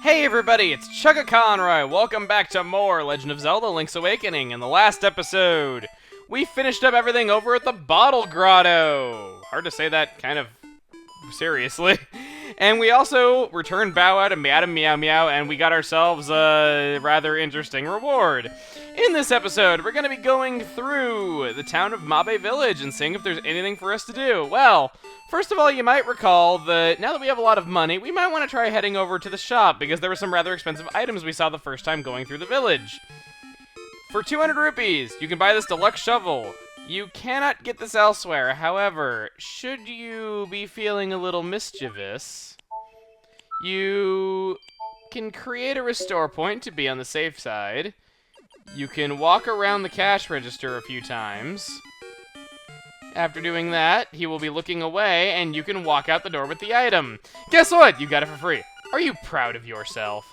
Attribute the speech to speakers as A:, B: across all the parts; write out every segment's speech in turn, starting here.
A: Hey everybody, it's Chugga Conroy. Welcome back to more Legend of Zelda Link's Awakening. In the last episode, we finished up everything over at the Bottle Grotto. Hard to say that kind of seriously. And we also returned Bow Wow to Madam Meow Meow, and we got ourselves a rather interesting reward. In this episode, we're going to be going through the town of Mabe Village and seeing if there's anything for us to do. Well, first of all, you might recall that now that we have a lot of money, we might want to try heading over to the shop because there were some rather expensive items we saw the first time going through the village. For 200 rupees, you can buy this Deluxe Shovel. You cannot get this elsewhere. However, should you be feeling a little mischievous, you can create a restore point to be on the safe side. You can walk around the cash register a few times. After doing that, he will be looking away, and you can walk out the door with the item. Guess what? You got it for free. Are you proud of yourself?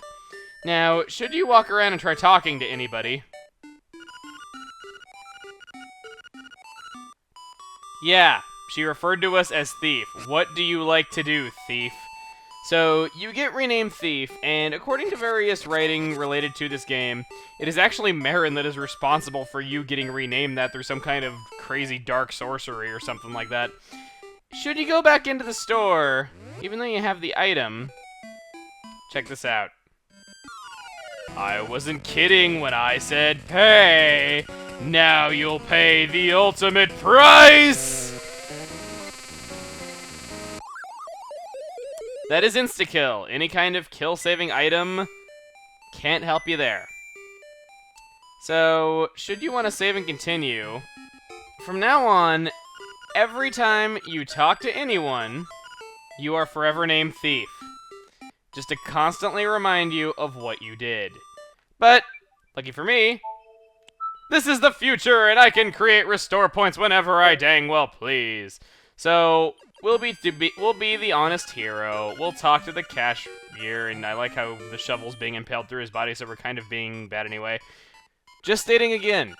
A: Now, should you walk around and try talking to anybody? Yeah, she referred to us as Thief. What do you like to do, Thief? So, you get renamed Thief, and according to various writing related to this game, it is actually Marin that is responsible for you getting renamed that through some kind of crazy dark sorcery or something like that. Should you go back into the store, even though you have the item, check this out. I wasn't kidding when I said pay. Now you'll pay the ultimate price! That is insta-kill. Any kind of kill-saving item can't help you there. So, should you want to save and continue, from now on, every time you talk to anyone, you are forever named Thief. Just to constantly remind you of what you did. But, lucky for me, this is the future, and I can create restore points whenever I dang well please. So, we'll be the honest hero. We'll talk to the cashier, and I like how the shovel's being impaled through his body, so we're kind of being bad anyway. Just stating again,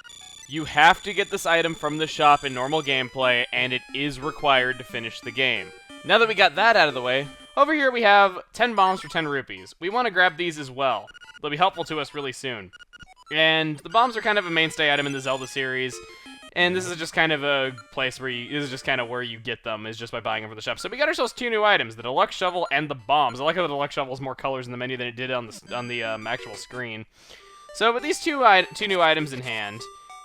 A: you have to get this item from the shop in normal gameplay, and it is required to finish the game. Now that we got that out of the way, over here we have 10 bombs for 10 rupees. We want to grab these as well. They'll be helpful to us really soon. And the bombs are kind of a mainstay item in the Zelda series. And this is just kind of a place where this is just kind of where you get them, is just by buying them from the shop. So we got ourselves 2 new items, the Deluxe Shovel and the bombs. I like how the Deluxe Shovel has more colors in the menu than it did on the actual screen. So with these two new items in hand,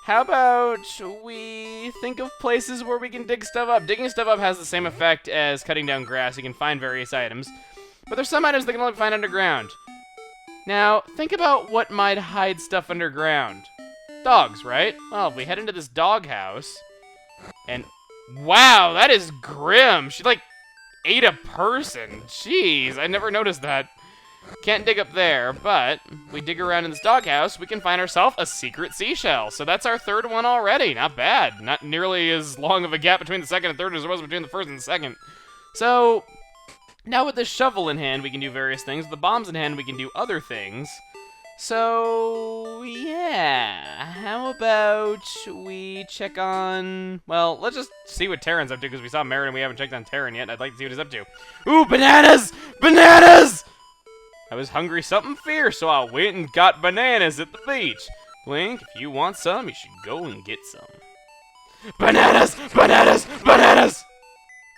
A: how about we think of places where we can dig stuff up? Digging stuff up has the same effect as cutting down grass. You can find various items. But there's some items that can only be found underground. Now, think about what might hide stuff underground. Dogs, right? Well, if we head into this doghouse, and wow, that is grim. She, like, ate a person. Jeez, I never noticed that. Can't dig up there, but we dig around in this doghouse, we can find ourselves a secret seashell. So that's our third one already. Not bad. Not nearly as long of a gap between the second and third as there was between the first and the second. So, now with this shovel in hand, we can do various things. With the bombs in hand, we can do other things. So, yeah, how about we check on, well, let's just see what Terran's up to, because we saw Marin and we haven't checked on Terran yet, and I'd like to see what he's up to. Ooh, bananas! Bananas! I was hungry something fierce, so I went and got bananas at the beach. Blink, if you want some, you should go and get some. Bananas! Bananas! Bananas!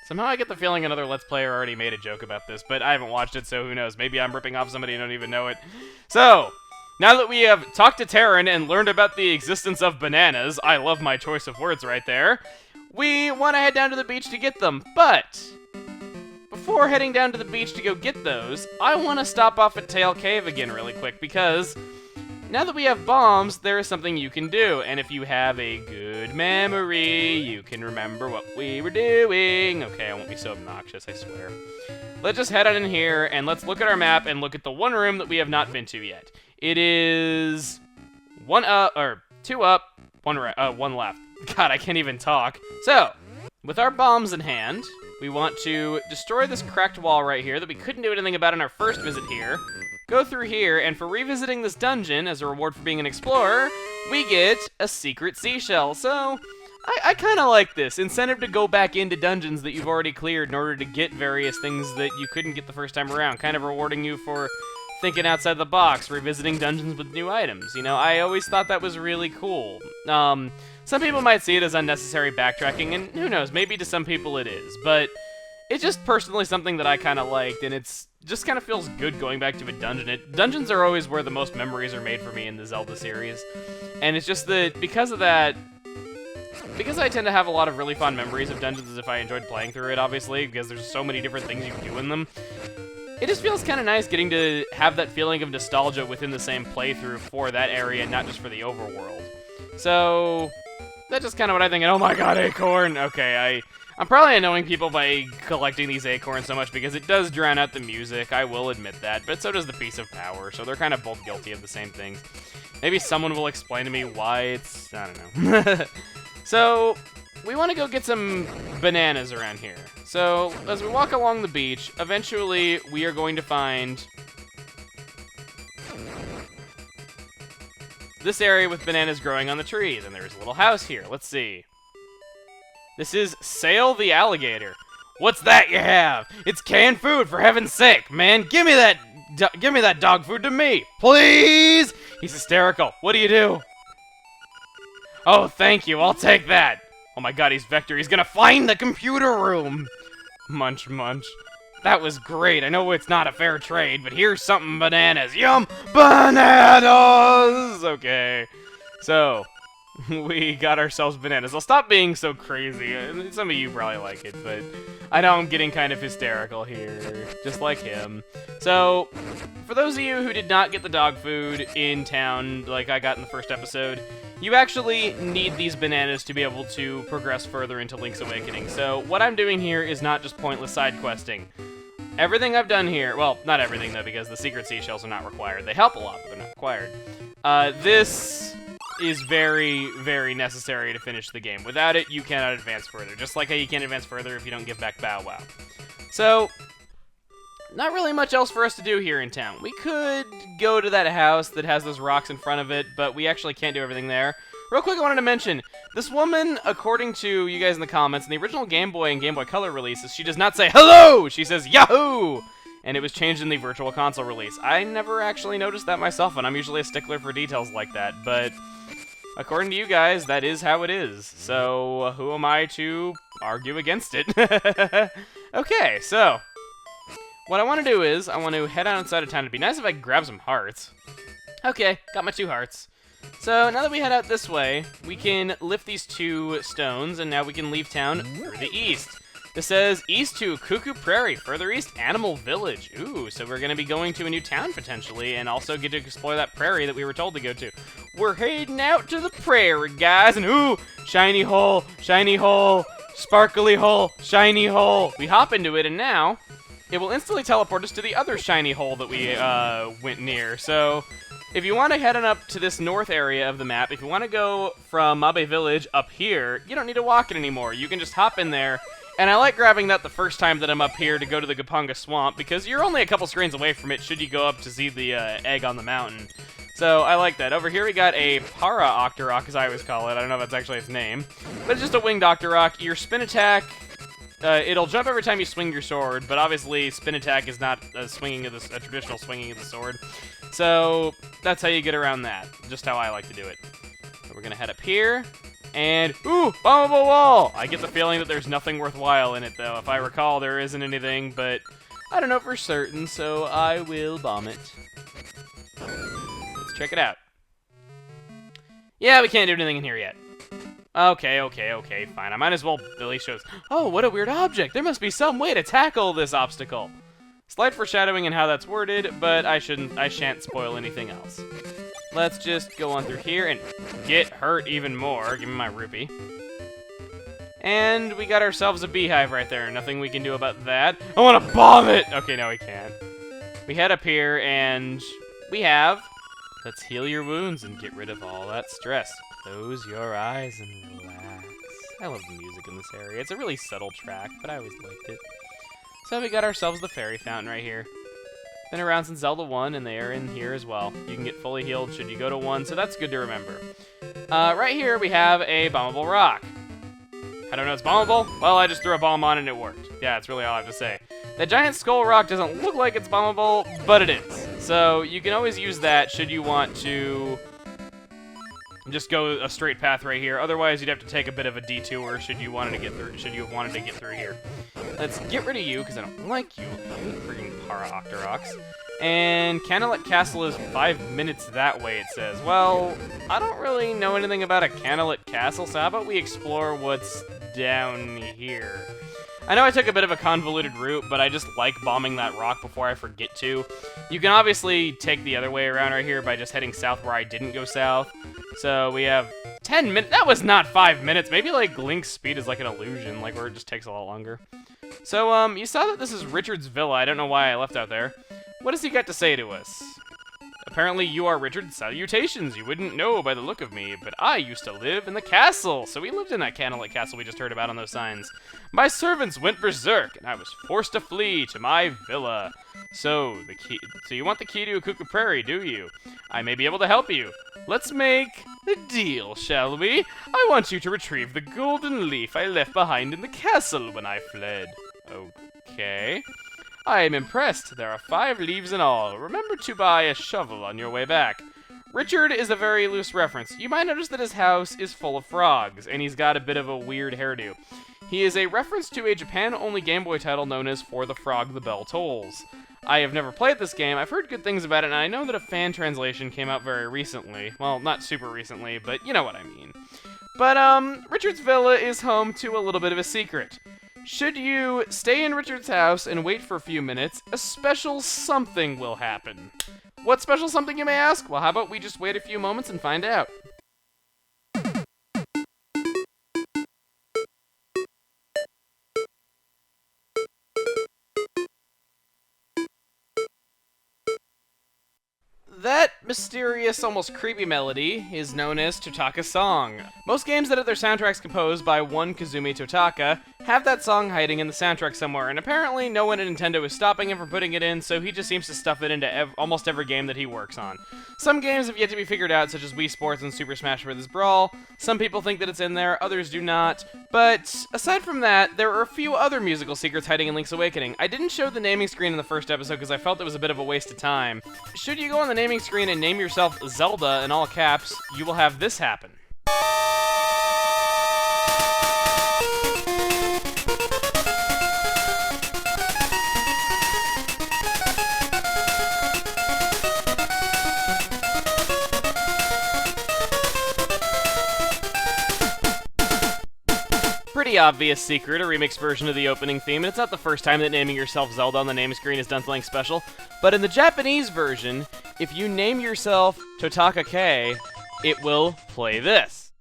A: Somehow I get the feeling another Let's Player already made a joke about this, but I haven't watched it, so who knows. Maybe I'm ripping off somebody and don't even know it. So, now that we have talked to Terran and learned about the existence of bananas, I love my choice of words right there, we want to head down to the beach to get them. But before heading down to the beach to go get those, I want to stop off at Tail Cave again really quick, because now that we have bombs, there is something you can do, and if you have a good memory, you can remember what we were doing. Okay, I won't be so obnoxious, I swear. Let's just head on in here, and let's look at our map and look at the one room that we have not been to yet. It is 2 up, 1 left. God, I can't even talk. So, with our bombs in hand, we want to destroy this cracked wall right here that we couldn't do anything about in our first visit here. Go through here, and for revisiting this dungeon as a reward for being an explorer, we get a secret seashell. So, I kind of like this. Incentive to go back into dungeons that you've already cleared in order to get various things that you couldn't get the first time around. Kind of rewarding you for thinking outside the box, revisiting dungeons with new items. You know, I always thought that was really cool. Some people might see it as unnecessary backtracking, and who knows, maybe to some people it is, but it's just personally something that I kind of liked, and it's just kind of feels good going back to a dungeon. Dungeons are always where the most memories are made for me in the Zelda series, and it's just that because of that, because I tend to have a lot of really fond memories of dungeons as if I enjoyed playing through it, obviously, because there's so many different things you can do in them, it just feels kind of nice getting to have that feeling of nostalgia within the same playthrough for that area, not just for the overworld. So that's just kind of what I think. And oh my god, acorn! Okay, I'm probably annoying people by collecting these acorns so much because it does drown out the music, I will admit that, but so does the Piece of Power, so they're kind of both guilty of the same things. Maybe someone will explain to me why it's... I don't know. So, we want to go get some bananas around here. So, as we walk along the beach, eventually we are going to find this area with bananas growing on the trees, and there's a little house here. Let's see. This is Sail the Alligator. What's that you have? It's canned food, for heaven's sake, man. Give me that dog food to me, please. He's hysterical. What do you do? Oh, thank you. I'll take that. Oh my god, he's Vector. He's gonna find the computer room. Munch, munch. That was great. I know it's not a fair trade, but here's something bananas. Yum! Bananas! Okay. So, we got ourselves bananas. I'll stop being so crazy. Some of you probably like it, but I know I'm getting kind of hysterical here, just like him. So, for those of you who did not get the dog food in town like I got in the first episode, you actually need these bananas to be able to progress further into Link's Awakening. So, what I'm doing here is not just pointless side questing. Everything I've done here, well, not everything though, because the secret seashells are not required. They help a lot, but they're not required. This is very, very necessary to finish the game. Without it, you cannot advance further. Just like how you can't advance further if you don't give back Bow Wow. So, not really much else for us to do here in town. We could go to that house that has those rocks in front of it, but we actually can't do everything there. Real quick, I wanted to mention, this woman, according to you guys in the comments, in the original Game Boy and Game Boy Color releases, she does not say hello! She says Yahoo! And it was changed in the Virtual Console release. I never actually noticed that myself, and I'm usually a stickler for details like that, but according to you guys, that is how it is. So, who am I to argue against it? Okay, so what I want to do is, I want to head out inside of town. It'd be nice if I could grab some hearts. Okay, got my 2 hearts. So, now that we head out this way, we can lift these 2 stones, and now we can leave town through the east. This says, east to Cuckoo Prairie, further east, Animal Village. Ooh, so we're going to be going to a new town, potentially, and also get to explore that prairie that we were told to go to. We're heading out to the prairie, guys, and ooh, shiny hole, sparkly hole, shiny hole. We hop into it, and now it will instantly teleport us to the other shiny hole that we went near. So, if you want to head on up to this north area of the map, if you want to go from Mabe Village up here, you don't need to walk it anymore. You can just hop in there. And I like grabbing that the first time that I'm up here to go to the Gapunga Swamp, because you're only a couple screens away from it should you go up to see the egg on the mountain. So I like that. Over here we got a Para Octorok, as I always call it. I don't know if that's actually its name. But it's just a winged Octorok. Your spin attack, it'll jump every time you swing your sword, but obviously spin attack is not a traditional swinging of the sword. So that's how you get around that. Just how I like to do it. So we're going to head up here. And, ooh, bombable wall! I get the feeling that there's nothing worthwhile in it, though. If I recall, there isn't anything, but I don't know for certain, so I will bomb it. Let's check it out. Yeah, we can't do anything in here yet. Okay, fine. I might as well at least show us. Oh, what a weird object! There must be some way to tackle this obstacle. Slight foreshadowing in how that's worded, but I shan't spoil anything else. Let's just go on through here and get hurt even more. Give me my rupee. And we got ourselves a beehive right there. Nothing we can do about that. I want to bomb it! Okay, no, we can't. We head up here, and we have... Let's heal your wounds and get rid of all that stress. Close your eyes and relax. I love the music in this area. It's a really subtle track, but I always liked it. So we got ourselves the fairy fountain right here. Been around since Zelda 1, and they are in here as well. You can get fully healed should you go to 1, so that's good to remember. Right here, we have a bombable rock. I don't know it's bombable. Well, I just threw a bomb on and it worked. Yeah, that's really all I have to say. The giant skull rock doesn't look like it's bombable, but it is. So you can always use that should you want to just go a straight path right here. Otherwise, you'd have to take a bit of a detour should you wanted to get through. Should you have wanted to get through here? Let's get rid of you because I don't like you, freaking para Octoroks. And Canalet Castle is 5 minutes that way. It says. Well, I don't really know anything about a Canalet Castle, so how about we explore what's down here? I know I took a bit of a convoluted route, but I just like bombing that rock before I forget to. You can obviously take the other way around right here by just heading south where I didn't go south. So we have 10 minutes. That was not 5 minutes. Maybe like Link's speed is like an illusion, like where it just takes a lot longer. So you saw that this is Richard's villa. I don't know why I left out there. What does he got to say to us? Apparently you are Richard. Salutations. You wouldn't know by the look of me, but I used to live in the castle. So we lived in that Canalet Castle we just heard about on those signs. My servants went berserk, and I was forced to flee to my villa. So you want the key to Akuka Prairie, do you? I may be able to help you. Let's make a deal, shall we? I want you to retrieve the golden leaf I left behind in the castle when I fled. Okay. I am impressed. There are 5 leaves in all. Remember to buy a shovel on your way back. Richard is a very loose reference. You might notice that his house is full of frogs, and he's got a bit of a weird hairdo. He is a reference to a Japan-only Game Boy title known as For the Frog the Bell Tolls. I have never played this game. I've heard good things about it, and I know that a fan translation came out very recently. Well, not super recently, but you know what I mean. But, Richard's villa is home to a little bit of a secret. Should you stay in Richard's house and wait for a few minutes, a special something will happen. What special something, you may ask? Well, how about we just wait a few moments and find out. That mysterious, almost creepy melody is known as Totaka's song. Most games that have their soundtracks composed by one Kazumi Totaka have that song hiding in the soundtrack somewhere, and apparently no one at Nintendo is stopping him from putting it in, so he just seems to stuff it into almost every game that he works on. Some games have yet to be figured out, such as Wii Sports and Super Smash Bros. Brawl. Some people think that it's in there, others do not. But aside from that, there are a few other musical secrets hiding in Link's Awakening. I didn't show the naming screen in the first episode because I felt it was a bit of a waste of time. Should you go on the naming screen and name yourself Zelda in all caps, you will have this happen. Pretty obvious secret, a remixed version of the opening theme, and it's not the first time that naming yourself Zelda on the name screen is done something special, but in the Japanese version, if you name yourself Totaka K, it will play this.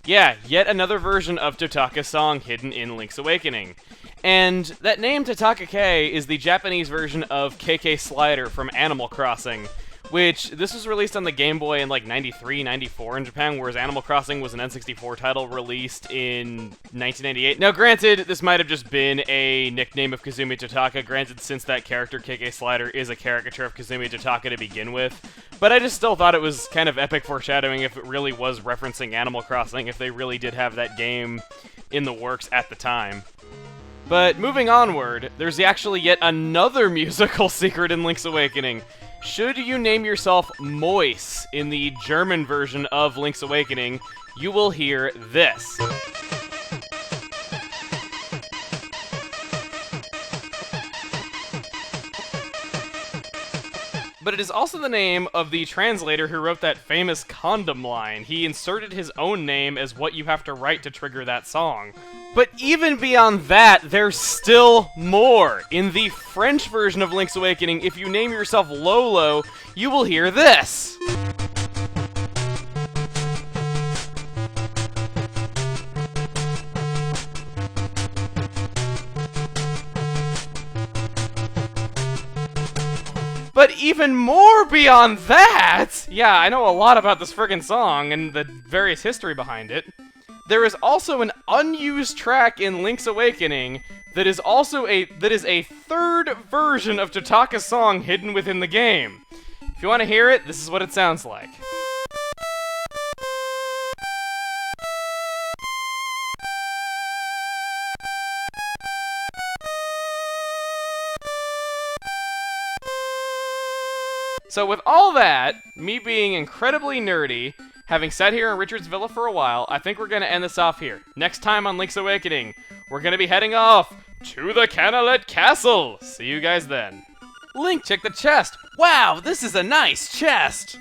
A: Yeah, yet another version of Totaka's song hidden in Link's Awakening. And that name, Totaka K, is the Japanese version of KK Slider from Animal Crossing, which this was released on the Game Boy in like 93, 94 in Japan, whereas Animal Crossing was an N64 title released in 1998. Now granted, this might have just been a nickname of Kazumi Totaka, granted since that character, KK Slider, is a caricature of Kazumi Totaka to begin with, but I just still thought it was kind of epic foreshadowing if it really was referencing Animal Crossing, if they really did have that game in the works at the time. But moving onward, there's actually yet another musical secret in Link's Awakening. Should you name yourself Mois in the German version of Link's Awakening, you will hear this. But it is also the name of the translator who wrote that famous condom line. He inserted his own name as what you have to write to trigger that song. But even beyond that, there's still more. In the French version of Link's Awakening, if you name yourself Lolo, you will hear this. But even more beyond that, yeah, I know a lot about this friggin' song and the various history behind it. There is also an unused track in Link's Awakening that is a third version of Totaka's song hidden within the game. If you want to hear it, this is what it sounds like. So with all that, me being incredibly nerdy, having sat here in Richard's Villa for a while, I think we're going to end this off here. Next time on Link's Awakening, we're going to be heading off to the Canalet Castle. See you guys then. Link, check the chest. Wow, this is a nice chest.